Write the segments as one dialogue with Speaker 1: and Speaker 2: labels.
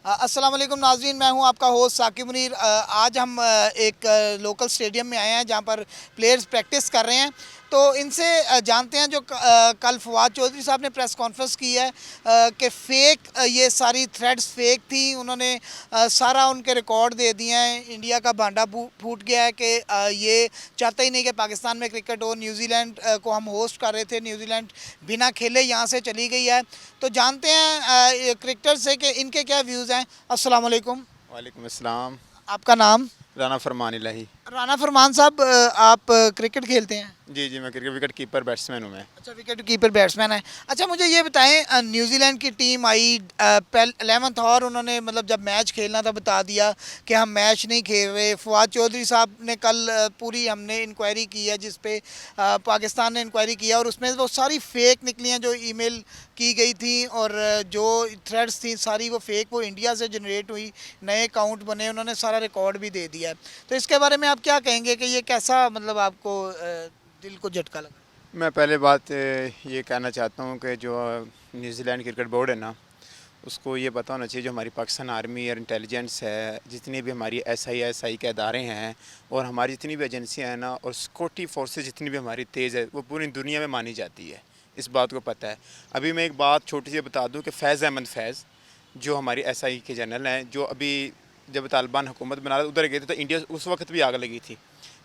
Speaker 1: अस्सलाम वालेकुम नाज़रीन, मैं हूं आपका होस्ट साकिब मुनीर। आज हम एक लोकल स्टेडियम में आए हैं जहां पर प्लेयर्स प्रैक्टिस कर रहे हैं। तो इनसे जानते हैं जो कल फवाद चौधरी साहब ने प्रेस कॉन्फ्रेंस की है कि फ़ेक ये सारी थ्रेड्स फ़ेक थी। उन्होंने सारा उनके रिकॉर्ड दे दिए हैं। इंडिया का भांडा फूट गया है कि ये चाहता ही नहीं कि पाकिस्तान में क्रिकेट हो। न्यूजीलैंड को हम होस्ट कर रहे थे, न्यूजीलैंड बिना खेले यहाँ से चली गई है। तो जानते हैं क्रिकेटर से कि इनके क्या व्यूज़ हैं। अस्सलाम वालेकुम।
Speaker 2: वालेकुम अस्सलाम।
Speaker 1: आपका नाम?
Speaker 2: राना फरमान इलाही।
Speaker 1: राना फरमान साहब, आप क्रिकेट खेलते हैं?
Speaker 2: जी जी, मैं क्रिकेट विकेट कीपर बैट्समैन हूँ मैं।
Speaker 1: अच्छा, विकेट कीपर बैट्समैन है। अच्छा, मुझे ये बताएं, न्यूजीलैंड की टीम आई 11th और उन्होंने मतलब जब मैच खेलना था बता दिया कि हम मैच नहीं खेल रहे। फवाद चौधरी साहब ने कल पूरी हमने इंक्वायरी की है जिस पे पाकिस्तान ने इंक्वायरी किया और उसमें वो सारी फेक निकली हैं जो ईमेल की गई थी और जो थ्रेड्स थी सारी वो फेक, वो इंडिया से जनरेट हुई, नए अकाउंट बने, उन्होंने सारा रिकॉर्ड भी दे दिया है। तो इसके बारे में आप क्या कहेंगे कि ये कैसा मतलब आपको दिल को झटका लगा?
Speaker 2: मैं पहले बात ये कहना चाहता हूँ कि जो न्यूजीलैंड क्रिकेट बोर्ड है ना, उसको ये पता होना चाहिए जो हमारी पाकिस्तान आर्मी और इंटेलिजेंस है, जितनी भी हमारी एसआई के अदारे हैं और हमारी जितनी भी एजेंसियाँ हैं ना, और सिक्योरिटी फोर्सेस जितनी भी हमारी तेज़ है, वो पूरी दुनिया में मानी जाती है। इस बात को पता है। अभी मैं एक बात छोटी सी बता दूँ कि फैज़ अहमद फैज़ जो हमारी एसआई के जनरल हैं, जो अभी जब तालिबान हुकूमत बना रहे उधर गए थे तो इंडिया उस वक्त भी आग लगी थी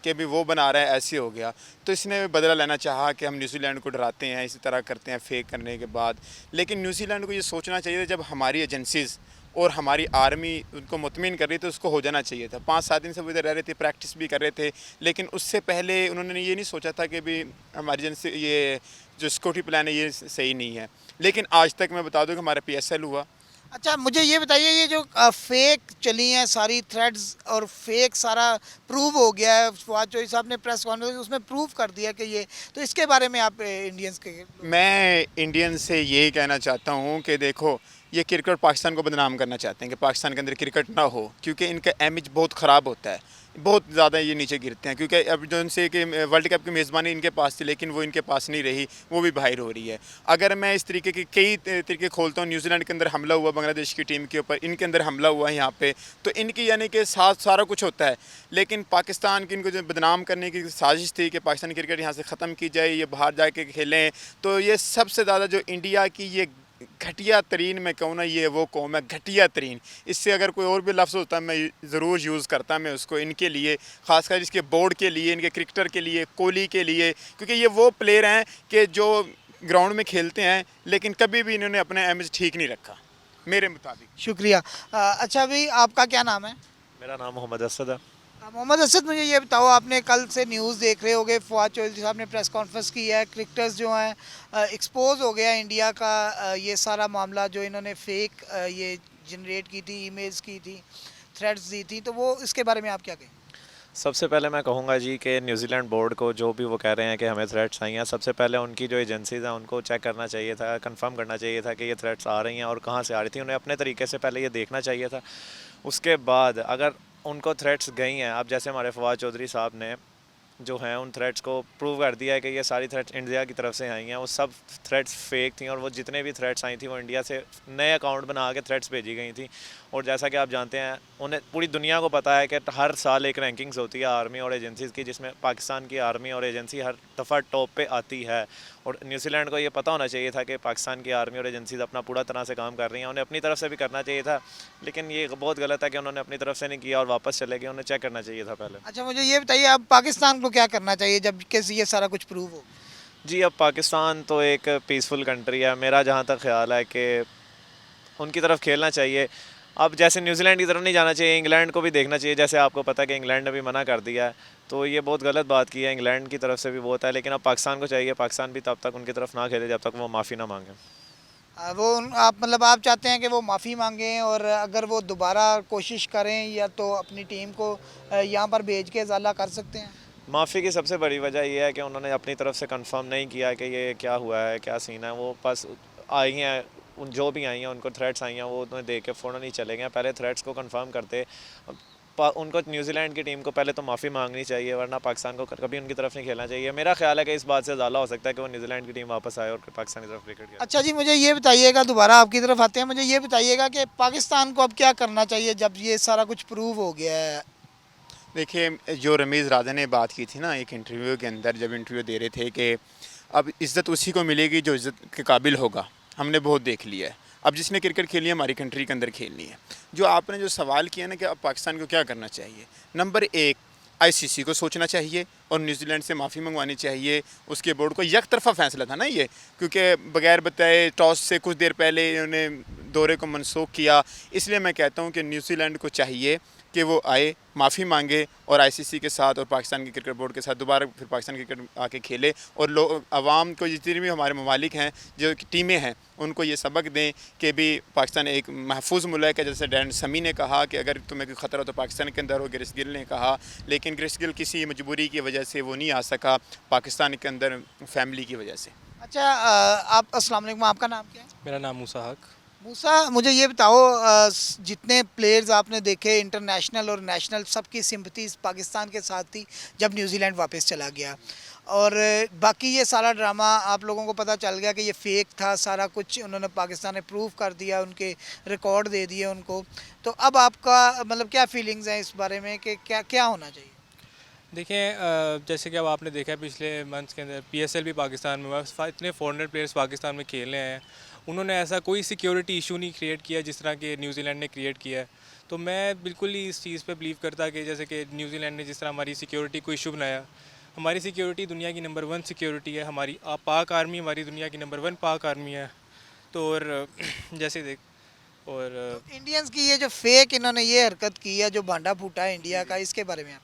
Speaker 2: कि अभी वो बना रहा है, ऐसे हो गया। तो इसने बदला लेना चाहा कि हम न्यूजीलैंड को डराते हैं, इसी तरह करते हैं फेक करने के बाद। लेकिन न्यूजीलैंड को ये सोचना चाहिए था, जब हमारी एजेंसीज़ और हमारी आर्मी उनको मुतमिन कर रही थी तो उसको हो जाना चाहिए था। 5-7 दिन से वो इधर रह रहे थे, प्रैक्टिस भी कर रहे थे, लेकिन उससे पहले उन्होंने ये नहीं सोचा था कि भी हमारी एजेंसी ये जो सिक्योरिटी प्लान है ये सही नहीं है। लेकिन आज तक मैं बता दूँ कि हमारा PSL हुआ।
Speaker 1: अच्छा, मुझे ये बताइए, ये जो फेक चली हैं सारी थ्रेड्स और फेक सारा प्रूव हो गया है, फवाद चौधरी साहब ने प्रेस कॉन्फ्रेंस उसमें प्रूव कर दिया कि ये, तो इसके बारे में आप इंडियंस के
Speaker 2: मैं इंडियन से यही कहना चाहता हूँ कि देखो, ये क्रिकेट पाकिस्तान को बदनाम करना चाहते हैं कि पाकिस्तान के अंदर क्रिकेट ना हो, क्योंकि इनका इमेज बहुत ख़राब होता है, बहुत ज़्यादा ये नीचे गिरते हैं। क्योंकि अब जो उनसे कि वर्ल्ड कप की मेज़बानी इनके पास थी, लेकिन वो इनके पास नहीं रही, वो भी बाहर हो रही है। अगर मैं इस तरीके के कई तरीके खोलता हूँ, न्यूजीलैंड के अंदर हमला हुआ बांग्लादेश की टीम के ऊपर, इनके अंदर हमला हुआ है यहाँ पे, तो इनकी यानी कि साथ सारा कुछ होता है। लेकिन पाकिस्तान की इनको जो बदनाम करने की साजिश थी कि पाकिस्तानी क्रिकेट यहाँ से ख़त्म की जाए, ये बाहर जाके खेलें, तो ये सबसे ज़्यादा जो इंडिया की ये घटिया तरीन मैं कहूँ ना, ये वो कौम है घटिया तरीन। इससे अगर कोई और भी लफ्ज़ होता मैं ज़रूर यूज़ करता मैं उसको, इनके लिए, ख़ासकर इसके बोर्ड के लिए, इनके क्रिकेटर के लिए, कोहली के लिए, क्योंकि ये वो प्लेयर हैं कि जो ग्राउंड में खेलते हैं लेकिन कभी भी इन्होंने अपना इमेज ठीक नहीं रखा मेरे मुताबिक।
Speaker 1: शुक्रिया। अच्छा भाई, आपका क्या नाम है?
Speaker 3: मेरा नाम मोहम्मद असद है।
Speaker 1: मोहम्मद असद, मुझे ये बताओ, आपने कल से न्यूज़ देख रहे होगे, फवाद चौधरी साहब ने प्रेस कॉन्फ्रेंस की है, क्रिकेटर्स जो हैं एक्सपोज हो गया इंडिया का ये सारा मामला जो इन्होंने फेक ये जनरेट की थी, ईमेल्स की थी, थ्रेड्स दी थी, तो वो इसके बारे में आप क्या कहें?
Speaker 3: सबसे पहले मैं कहूँगा जी कि न्यूजीलैंड बोर्ड को जो भी वो कह रहे हैं कि हमें थ्रेट्स आई हैं, सबसे पहले उनकी जो एजेंसीज़ हैं उनको चेक करना चाहिए था, कंफर्म करना चाहिए था कि ये थ्रेट्स आ रही हैं और कहाँ से आ रही थी। उन्हें अपने तरीके से पहले ये देखना चाहिए था। उसके बाद अगर उनको थ्रेट्स गई हैं, अब जैसे हमारे फवाद चौधरी साहब ने जो हैं उन थ्रेट्स को प्रूव कर दिया है कि ये सारी थ्रेट्स इंडिया की तरफ से आई हैं, वो सब थ्रेट्स फेक थी और वो जितने भी थ्रेट्स आई थी वो इंडिया से नए अकाउंट बना के थ्रेट्स भेजी गई थी। और जैसा कि आप जानते हैं, उन्हें पूरी दुनिया को पता है कि हर साल एक रैंकिंग्स होती है आर्मी और एजेंसीज़ की, जिसमें पाकिस्तान की आर्मी और एजेंसी हर दफ़ा टॉप पे आती है। और न्यूजीलैंड को ये पता होना चाहिए था कि पाकिस्तान की आर्मी और एजेंसीज़ अपना पूरा तरह से काम कर रही हैं, उन्हें अपनी तरफ से भी करना चाहिए था। लेकिन ये बहुत गलत है कि उन्होंने अपनी तरफ से नहीं किया और वापस चले गए, उन्हें चेक करना चाहिए था पहले।
Speaker 1: अच्छा, मुझे ये बताइए, अब पाकिस्तान को क्या करना चाहिए जब कैसे ये सारा कुछ प्रूव हो?
Speaker 3: जी, अब पाकिस्तान तो एक पीसफुल कंट्री है, मेरा जहाँ तक ख़्याल है कि उनकी तरफ खेलना चाहिए। अब जैसे न्यूजीलैंड की तरफ नहीं जाना चाहिए, इंग्लैंड को भी देखना चाहिए। जैसे आपको पता है कि इंग्लैंड ने भी मना कर दिया है, तो ये बहुत गलत बात की है, इंग्लैंड की तरफ से भी बहुत है। लेकिन अब पाकिस्तान को चाहिए, पाकिस्तान भी तब तक उनकी तरफ ना खेले जब तक वो माफ़ी ना मांगे।
Speaker 1: आप मतलब आप चाहते हैं कि वो माफ़ी मांगें और अगर वो दोबारा कोशिश करें या तो अपनी टीम को यहाँ पर भेज के इजाला कर सकते हैं?
Speaker 3: माफ़ी की सबसे बड़ी वजह ये है कि उन्होंने अपनी तरफ से कंफर्म नहीं किया कि ये क्या हुआ है, क्या सीन है। वो बस आई हैं, उन जो भी आई हैं उनको थ्रेट्स आई हैं, वो उन्हें देख के फ़ौरन ही चले गए। पहले थ्रेट्स को कंफर्म करते। उनको न्यूजीलैंड की टीम को पहले तो माफ़ी मांगनी चाहिए, वरना पाकिस्तान को कभी उनकी तरफ नहीं खेलना चाहिए। मेरा ख्याल है कि इस बात से ज़्यादा हो सकता है कि वो न्यूजीलैंड की टीम वापस आए और पाकिस्तान की तरफ क्रिकेट खेले।
Speaker 1: अच्छा जी, मुझे ये बताइएगा, दोबारा आपकी तरफ आते हैं, मुझे ये बताइएगा कि पाकिस्तान को अब क्या करना चाहिए जब ये सारा कुछ प्रूव हो गया है।
Speaker 2: देखिए, जो रमीज़ राजा ने बात की थी ना एक इंटरव्यू के अंदर, जब इंटरव्यू दे रहे थे कि अब इज़्ज़त उसी को मिलेगी जो इज़्ज़त के काबिल होगा, हमने बहुत देख लिया है। अब जिसने क्रिकेट खेली है हमारी कंट्री के अंदर खेलनी है। जो आपने जो सवाल किया ना कि अब पाकिस्तान को क्या करना चाहिए, नंबर एक, आईसीसी को सोचना चाहिए और न्यूजीलैंड से माफ़ी मंगवानी चाहिए। उसके बोर्ड को एक तरफ़ा फ़ैसला था ना ये, क्योंकि बगैर बताए टॉस से कुछ देर पहले इन्होंने दौरे को मनसूख किया। इसलिए मैं कहता हूँ कि न्यूजीलैंड को चाहिए कि वो आए, माफ़ी मांगे और आईसीसी के साथ और पाकिस्तान के क्रिकेट बोर्ड के साथ दोबारा फिर पाकिस्तान क्रिकेट आके खेले, और लोग आवाम को जितनी भी हमारे ममालिक हैं, जो टीमें हैं, उनको ये सबक दें कि भी पाकिस्तान एक महफूज मुल्क है। जैसे डैन समी ने कहा कि अगर तुम्हें कोई ख़तरा हो तो पाकिस्तान के अंदर हो, ग्रेस गिल ने कहा, लेकिन ग्रेस गिल किसी मजबूरी की वजह से वो नहीं आ सका पाकिस्तान के अंदर, फैमिली की वजह से।
Speaker 1: अच्छा, आप अस्सलाम वालेकुम, आपका नाम क्या है?
Speaker 4: मेरा नाम मूसा हक।
Speaker 1: मूसा, मुझे ये बताओ, जितने प्लेयर्स आपने देखे इंटरनेशनल और नेशनल, सबकी सिंपथीज पाकिस्तान के साथ थी जब न्यूजीलैंड वापस चला गया, और बाकी ये सारा ड्रामा आप लोगों को पता चल गया कि ये फेक था सारा कुछ, उन्होंने पाकिस्तान ने प्रूव कर दिया, उनके रिकॉर्ड दे दिए उनको। तो अब आपका मतलब क्या फीलिंग्स हैं इस बारे में कि क्या क्या होना चाहिए?
Speaker 4: देखें, जैसे कि अब आपने देखा है पिछले मंथ्स के अंदर पीएसएल भी पाकिस्तान में हुआ, इतने फॉरेनर प्लेयर्स पाकिस्तान में खेलने आए हैं, उन्होंने ऐसा कोई सिक्योरिटी इशू नहीं क्रिएट किया जिस तरह के न्यूजीलैंड ने क्रिएट किया है। तो मैं बिल्कुल ही इस चीज़ पे बिलीव करता कि जैसे कि न्यूजीलैंड ने जिस तरह हमारी सिक्योरिटी को इशू बनाया, हमारी सिक्योरिटी दुनिया की नंबर 1 सिक्योरिटी है, हमारी पाक आर्मी हमारी दुनिया की नंबर 1 पाक आर्मी है। तो और जैसे देख और
Speaker 1: तो इंडियंस की ये जो फेक इन्होंने ये हरकत की है, जो भांडा फूटा है इंडिया का, इसके बारे में आप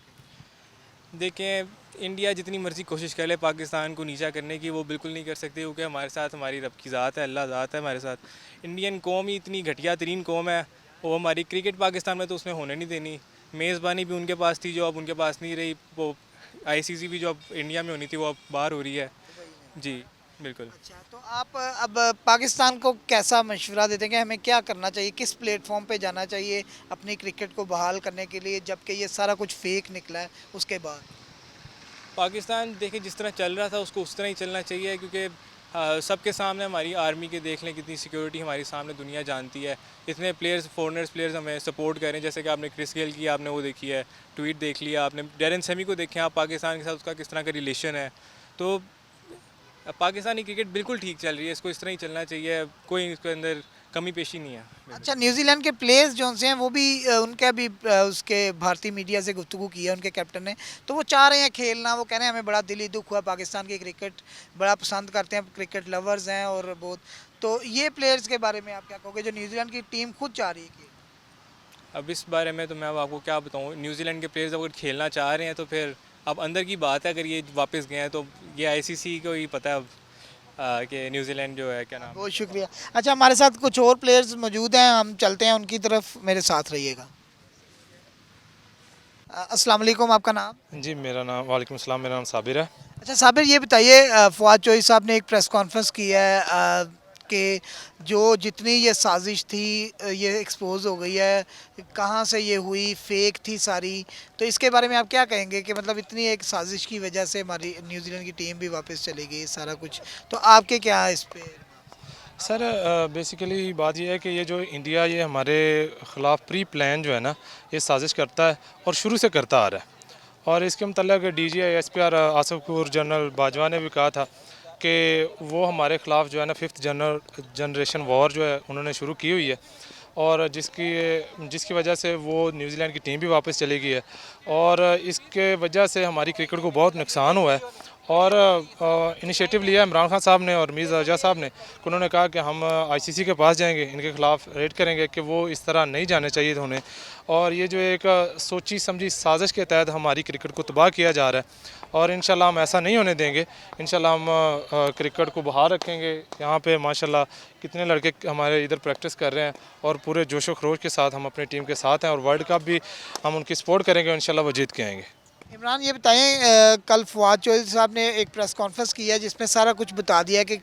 Speaker 4: देखें, इंडिया जितनी मर्ज़ी कोशिश कर ले पाकिस्तान को नीचा करने की, वो बिल्कुल नहीं कर सकती, क्योंकि हमारे साथ हमारी रब की ज़ात है, अल्लाह ज़ात है हमारे साथ। इंडियन कौम ही इतनी घटिया तरीन कौम है, वो हमारी क्रिकेट पाकिस्तान में तो उसने होने नहीं देनी। मेज़बानी भी उनके पास थी जो अब उनके पास नहीं रही, वो आईसीसी भी जो अब इंडिया में होनी थी वो अब बाहर हो रही है। जी बिल्कुल।
Speaker 1: अच्छा, तो आप अब पाकिस्तान को कैसा मशवरा देते हैं कि हमें क्या करना चाहिए, किस प्लेटफॉर्म पे जाना चाहिए अपनी क्रिकेट को बहाल करने के लिए, जबकि ये सारा कुछ फेक निकला है उसके बाद?
Speaker 4: पाकिस्तान देखिए जिस तरह चल रहा था उसको उस तरह ही चलना चाहिए, क्योंकि सबके सामने हमारी आर्मी के देख लें कितनी सिक्योरिटी हमारी सामने दुनिया जानती है। इतने प्लेयर्स फॉरेनर्स प्लेयर्स हमें सपोर्ट कर रहे हैं, जैसे कि आपने क्रिस गेल की आपने वो देखी है, ट्वीट देख लिया आपने, डैरेन सेमी को देखें आप, पाकिस्तान के साथ उसका किस तरह का रिलेशन है। तो पाकिस्तानी क्रिकेट बिल्कुल ठीक चल रही है, इसको इस तरह ही चलना चाहिए, कोई इसके अंदर कमी पेशी नहीं है।
Speaker 1: अच्छा, न्यूजीलैंड के प्लेयर्स जो से हैं वो भी उनका भी उसके भारतीय मीडिया से गुफ्तगू की है उनके कैप्टन ने, तो वो चाह रहे हैं खेलना, वो कह रहे हैं हमें बड़ा दिली दुख हुआ, पाकिस्तान की क्रिकेट बड़ा पसंद करते हैं, क्रिकेट लवर्स हैं और बहुत। तो ये प्लेयर्स के बारे में आप क्या कहोगे जो न्यूजीलैंड की टीम खुद चाह रही है कि?
Speaker 4: अब इस बारे में तो मैं अब आपको क्या बताऊँ, न्यूजीलैंड के प्लेयर्स अगर खेलना चाह रहे हैं तो फिर अब अंदर की बात है, अगर ये वापस गए हैं तो ये आईसीसी को ही पता है अब कि न्यूजीलैंड जो है क्या नाम।
Speaker 1: बहुत शुक्रिया। अच्छा, हमारे साथ कुछ और प्लेयर्स मौजूद हैं, हम चलते हैं उनकी तरफ, मेरे साथ रहिएगा। अस्सलाम वालेकुम, आपका नाम?
Speaker 5: जी मेरा नाम, वालेकुम सलाम, मेरा नाम साबिर है।
Speaker 1: अच्छा साबिर, ये बताइए, फवाद चौधरी साहब ने एक प्रेस कॉन्फ्रेंस की है कि जो जितनी ये साजिश थी ये एक्सपोज हो गई है, कहाँ से ये हुई, फेक थी सारी, तो इसके बारे में आप क्या कहेंगे कि मतलब इतनी एक साजिश की वजह से हमारी न्यूजीलैंड की टीम भी वापस चली गई सारा कुछ, तो आपके क्या है इस पे?
Speaker 5: सर बेसिकली बात यह है कि ये जो इंडिया ये हमारे ख़िलाफ़ प्री प्लान जो है ना, ये साजिश करता है और शुरू से करता आ रहा है। और इसके मतलब DGI SPR Asif general Bajwa ने भी कहा था कि वो हमारे ख़िलाफ़ जो है ना 5th जनरेशन वॉर जो है उन्होंने शुरू की हुई है, और जिसकी वजह से वो न्यूजीलैंड की टीम भी वापस चली गई है, और इसके वजह से हमारी क्रिकेट को बहुत नुकसान हुआ है। और इनिशिएटिव लिया इमरान खान साहब ने और मीर रजा साहब ने, उन्होंने कहा कि हम ICC के पास जाएंगे, इनके ख़िलाफ़ रेड करेंगे कि वो इस तरह नहीं जाने चाहिए थे उन्हें, और ये जो एक सोची समझी साजिश के तहत हमारी क्रिकेट को तबाह किया जा रहा है, और इंशाल्लाह हम ऐसा नहीं होने देंगे। इंशाल्लाह हम क्रिकेट को बहाल रखेंगे। यहाँ पे माशाल्लाह कितने लड़के हमारे इधर प्रैक्टिस कर रहे हैं और पूरे जोशो खरोश के साथ हम अपनी टीम के साथ हैं, और वर्ल्ड कप भी हम उनकी सपोर्ट करेंगे, इंशाल्लाह वो जीत के आएंगे।
Speaker 1: इमरान ये बताएं कल फवाद चौधरी साहब ने एक प्रेस कॉन्फ्रेंस की है जिसमें सारा कुछ बता दिया कि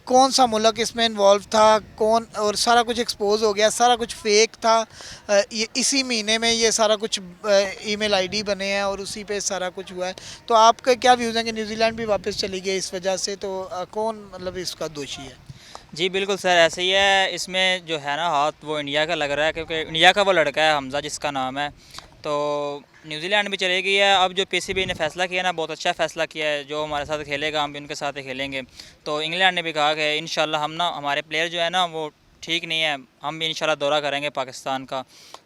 Speaker 1: कौन सा मुल्क इसमें इन्वॉल्व था, कौन, और सारा कुछ एक्सपोज हो गया, सारा कुछ फेक था। ये इसी महीने में ये सारा कुछ ईमेल आईडी बने हैं और उसी पे सारा कुछ हुआ है। तो आपका क्या व्यूज़ हैं कि न्यूजीलैंड भी वापस चली गई इस वजह से, तो कौन मतलब इसका दोषी है?
Speaker 6: जी बिल्कुल सर, ऐसे ही है। इसमें जो है ना हाथ वो इंडिया का लग रहा है, क्योंकि इंडिया का वो लड़का है हमजा जिसका नाम है। तो न्यूजीलैंड भी चली गई है। अब जो पीसीबी ने फ़ैसला किया ना, बहुत अच्छा फ़ैसला किया है। जो हमारे साथ खेलेगा हम भी उनके साथ ही खेलेंगे। तो इंग्लैंड ने भी कहा कि इंशाल्लाह हम ना, हमारे प्लेयर जो है ना वो ठीक नहीं है, हम भी इंशाल्लाह दौरा करेंगे पाकिस्तान का।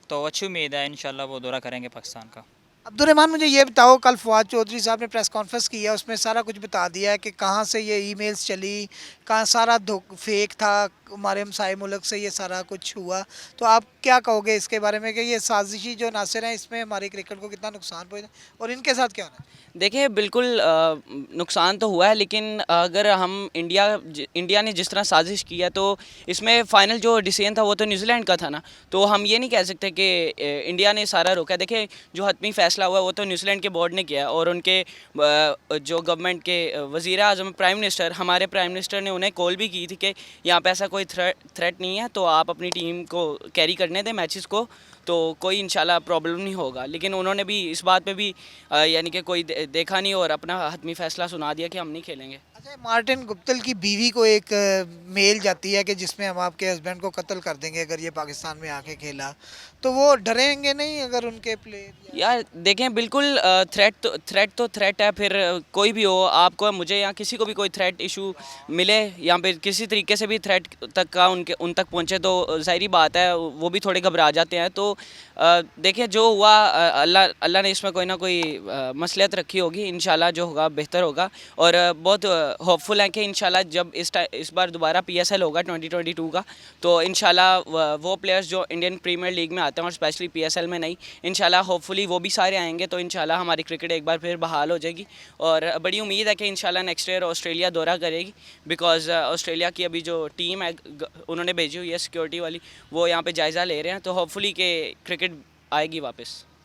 Speaker 6: तो अच्छी उम्मीद है इंशाल्लाह वो दौरा करेंगे पाकिस्तान का।
Speaker 1: अब्दुर्रहमान, मुझे ये बताओ, कल फवाद चौधरी साहब ने प्रेस कॉन्फ्रेंस की है, उसमें सारा कुछ बता दिया है कि कहाँ से ये ईमेल्स चली, कहाँ सारा फेक था, हमारे हमसाए मुल्क से ये सारा कुछ हुआ। तो आप क्या कहोगे इसके बारे में कि ये साजिशी जो नासिर हैं इसमें हमारे क्रिकेट को कितना नुकसान पहुँचा और इनके साथ क्या होना है?
Speaker 7: देखिए बिल्कुल नुकसान तो हुआ है, लेकिन अगर हम इंडिया ने जिस तरह साजिश की है तो इसमें फ़ाइनल जो डिसीजन था वो तो न्यूजीलैंड का था ना। तो हम ये नहीं कह सकते कि इंडिया ने सारा रोका। देखिए जो हतमी फ़ैसला हुआ वो तो न्यूजीलैंड के बोर्ड ने किया है, और उनके जो गवर्नमेंट के वज़ीर आज़म प्राइम मिनिस्टर, हमारे प्राइम मिनिस्टर ने उन्हें कॉल भी की थी कि यहाँ पे ऐसा कोई थ्रेट नहीं है, तो आप अपनी टीम को कैरी करने दें मैचेस को, तो कोई इंशाल्लाह प्रॉब्लम नहीं होगा। लेकिन उन्होंने भी इस बात पे भी यानी कि कोई देखा नहीं और अपना हतमी फ़ैसला सुना दिया कि हम नहीं खेलेंगे।
Speaker 1: अच्छा, मार्टिन गुप्टिल की बीवी को एक मेल जाती है कि जिसमें हम आपके हस्बैंड को कत्ल कर देंगे अगर ये पाकिस्तान में आके खेला, तो वो डरेंगे नहीं अगर उनके प्लेयर?
Speaker 7: यार देखें, बिल्कुल थ्रेट है। फिर कोई भी हो, आपको, मुझे, या किसी को भी कोई थ्रेट इशू मिले या फिर किसी तरीके से भी थ्रेट तक का उन तक पहुंचे, तो ज़ाहिरी बात है वो भी थोड़े घबरा जाते हैं। तो देखिए जो हुआ, अल्लाह ने इसमें कोई ना कोई मसलियत रखी होगी। इंशाल्लाह जो होगा बेहतर होगा, और बहुत होपफुल हैं कि इंशाल्लाह जब इस बार दोबारा PSL होगा 2022 का, तो इंशाल्लाह वो प्लेयर्स जो इंडियन प्रीमियर लीग में आते हैं और स्पेशली PSL में नहीं, इंशाल्लाह होपफुली वो भी सारे आएंगे। तो इंशाल्लाह हमारी क्रिकेट एक बार फिर बहाल हो जाएगी, और बड़ी उम्मीद है कि इंशाल्लाह नेक्स्ट ईयर ऑस्ट्रेलिया दौरा करेगी। बिकॉज़ ऑस्ट्रेलिया की अभी जो टीम है उन्होंने भेजी हुई है सिक्योरिटी वाली, वो यहाँ पे जायज़ा ले रहे हैं। तो होपफुली कि क्रिकेट आएगी वापस।